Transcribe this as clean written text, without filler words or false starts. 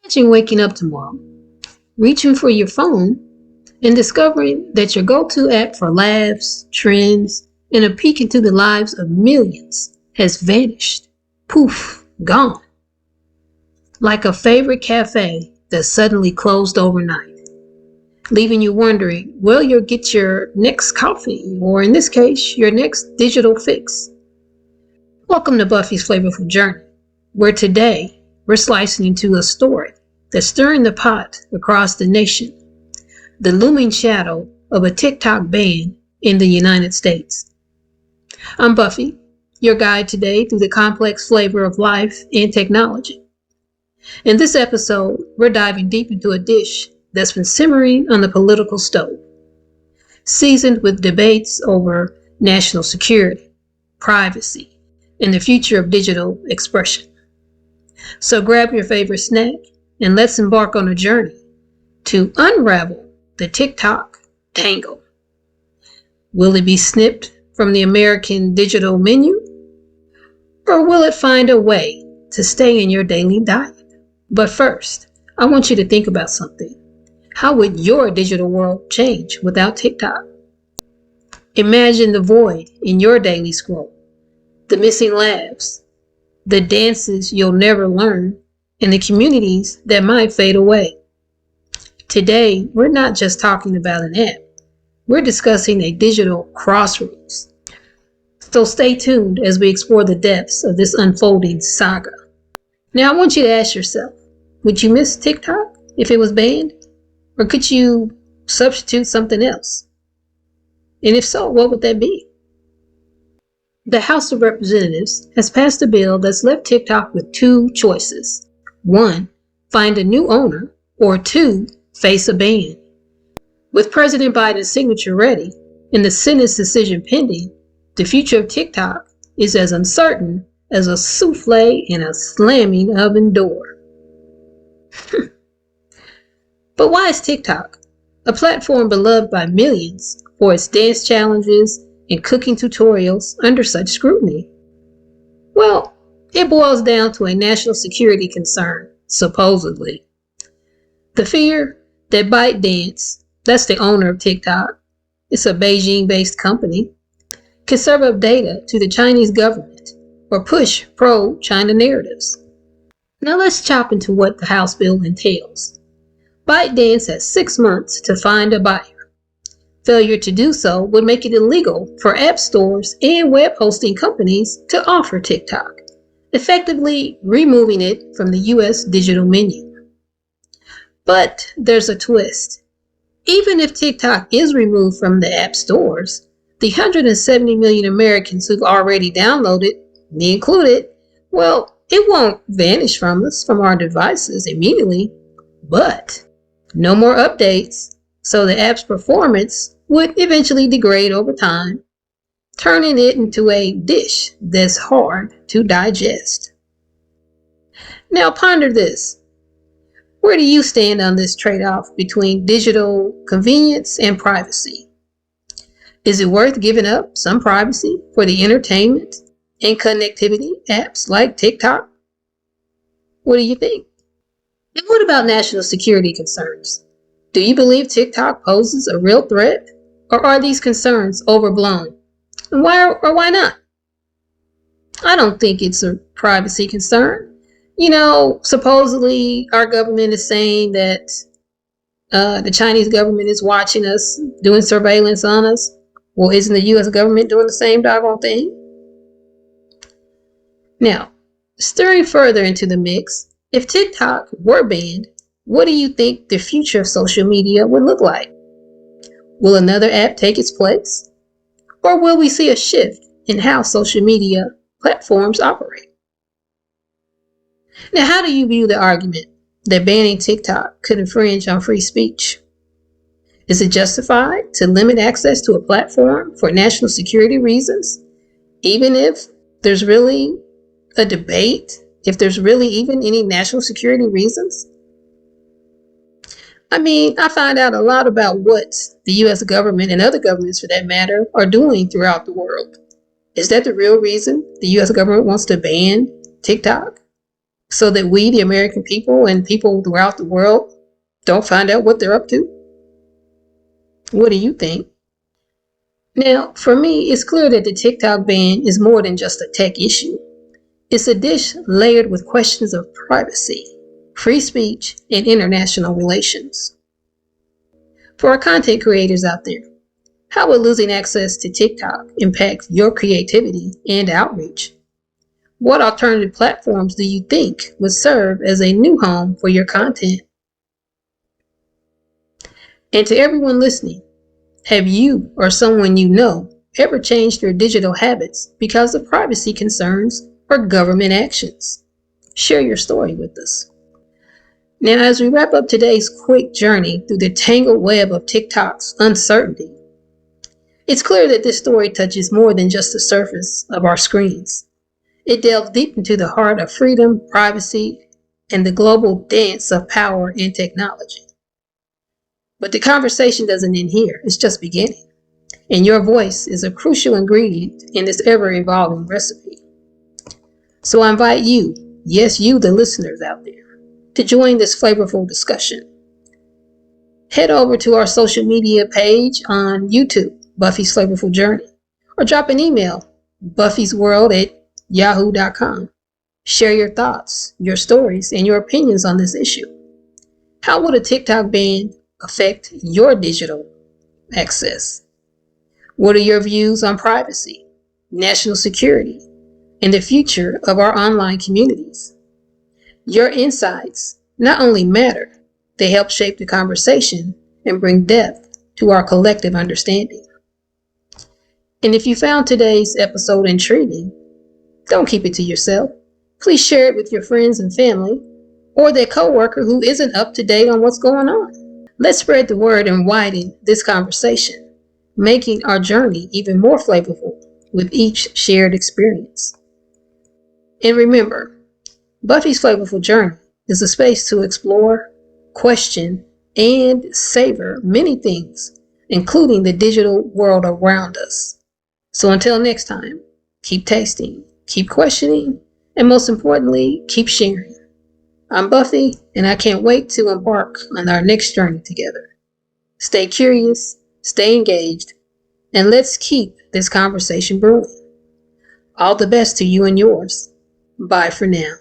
Imagine waking up tomorrow, reaching for your phone, and discovering that your go-to app for laughs, trends, and a peek into the lives of millions has vanished. Poof, gone. Like a favorite cafe that suddenly closed overnight, leaving you wondering where you'll get your next coffee, or in this case, your next digital fix. Welcome to Buffy's Flavorful Journey, where today we're slicing into a story that's stirring the pot across the nation, the looming shadow of a TikTok ban in the United States. I'm Buffy, your guide today through the complex flavor of life and technology. In this episode, we're diving deep into a dish that's been simmering on the political stove, seasoned with debates over national security, privacy, and the future of digital expression. So grab your favorite snack and let's embark on a journey to unravel the TikTok Tangle. Will it be snipped from the American digital menu? Or will it find a way to stay in your daily diet? But first, I want you to think about something. How would your digital world change without TikTok? Imagine the void in your daily scroll, the missing laughs, the dances you'll never learn, and the communities that might fade away. Today, we're not just talking about an app. We're discussing a digital crossroads. So stay tuned as we explore the depths of this unfolding saga. Now, I want you to ask yourself, would you miss TikTok if it was banned? Or could you substitute something else? And if so, what would that be? The House of Representatives has passed a bill that's left TikTok with two choices. One, find a new owner, or two, face a ban. With President Biden's signature ready and the Senate's decision pending, the future of TikTok is as uncertain as a souffle in a slamming oven door. But why is TikTok, a platform beloved by millions for its dance challenges and cooking tutorials, under such scrutiny? Well, it boils down to a national security concern, supposedly. The fear that ByteDance, that's the owner of TikTok, it's a Beijing-based company, can serve up data to the Chinese government or push pro-China narratives. Now let's chop into what the House bill entails. ByteDance has 6 months to find a buyer. Failure to do so would make it illegal for app stores and web hosting companies to offer TikTok, effectively removing it from the US digital menu. But there's a twist. Even if TikTok is removed from the app stores, the 170 million Americans who've already downloaded, me included, well, it won't vanish from us, from our devices immediately, but no more updates, so the app's performance would eventually degrade over time, turning it into a dish that's hard to digest. Now ponder this. Where do you stand on this trade-off between digital convenience and privacy? Is it worth giving up some privacy for the entertainment and connectivity apps like TikTok? What do you think? And what about national security concerns? Do you believe TikTok poses a real threat, or are these concerns overblown? And why or why not? I don't think it's a privacy concern. You know, supposedly our government is saying that the Chinese government is watching us, doing surveillance on us. Well, isn't the US government doing the same doggone thing? Now, stirring further into the mix, if TikTok were banned, what do you think the future of social media would look like? Will another app take its place? Or will we see a shift in how social media platforms operate? Now, how do you view the argument that banning TikTok could infringe on free speech? Is it justified to limit access to a platform for national security reasons, even if there's really a debate, if there's really even any national security reasons? I mean, I find out a lot about what the US government and other governments for that matter are doing throughout the world. Is that the real reason the US government wants to ban TikTok? so that we, the American people, and people throughout the world don't find out what they're up to? What do you think? Now, for me, it's clear that the TikTok ban is more than just a tech issue. It's a dish layered with questions of privacy, free speech, and international relations. For our content creators out there, how will losing access to TikTok impact your creativity and outreach? What alternative platforms do you think would serve as a new home for your content? And to everyone listening, have you or someone you know ever changed your digital habits because of privacy concerns or government actions? Share your story with us. Now, as we wrap up today's quick journey through the tangled web of TikTok's uncertainty, it's clear that this story touches more than just the surface of our screens. It delves deep into the heart of freedom, privacy, and the global dance of power and technology. But the conversation doesn't end here, it's just beginning. And your voice is a crucial ingredient in this ever-evolving recipe. So I invite you, yes, you, the listeners out there, to join this flavorful discussion. Head over to our social media page on YouTube, Buffy's Flavorful Journey, or drop an email, buffysworld@yahoo.com. Share your thoughts, your stories, and your opinions on this issue. How would a TikTok ban affect your digital access? What are your views on privacy, national security, and the future of our online communities? Your insights not only matter, they help shape the conversation and bring depth to our collective understanding. And if you found today's episode intriguing, don't keep it to yourself. Please share it with your friends and family, or that coworker who isn't up to date on what's going on. Let's spread the word and widen this conversation, making our journey even more flavorful with each shared experience. And remember, Buffy's Flavorful Journey is a space to explore, question, and savor many things, including the digital world around us. So until next time, keep tasting, keep questioning, and most importantly, keep sharing. I'm Buffy, and I can't wait to embark on our next journey together. Stay curious, stay engaged, and let's keep this conversation brewing. All the best to you and yours. Bye for now.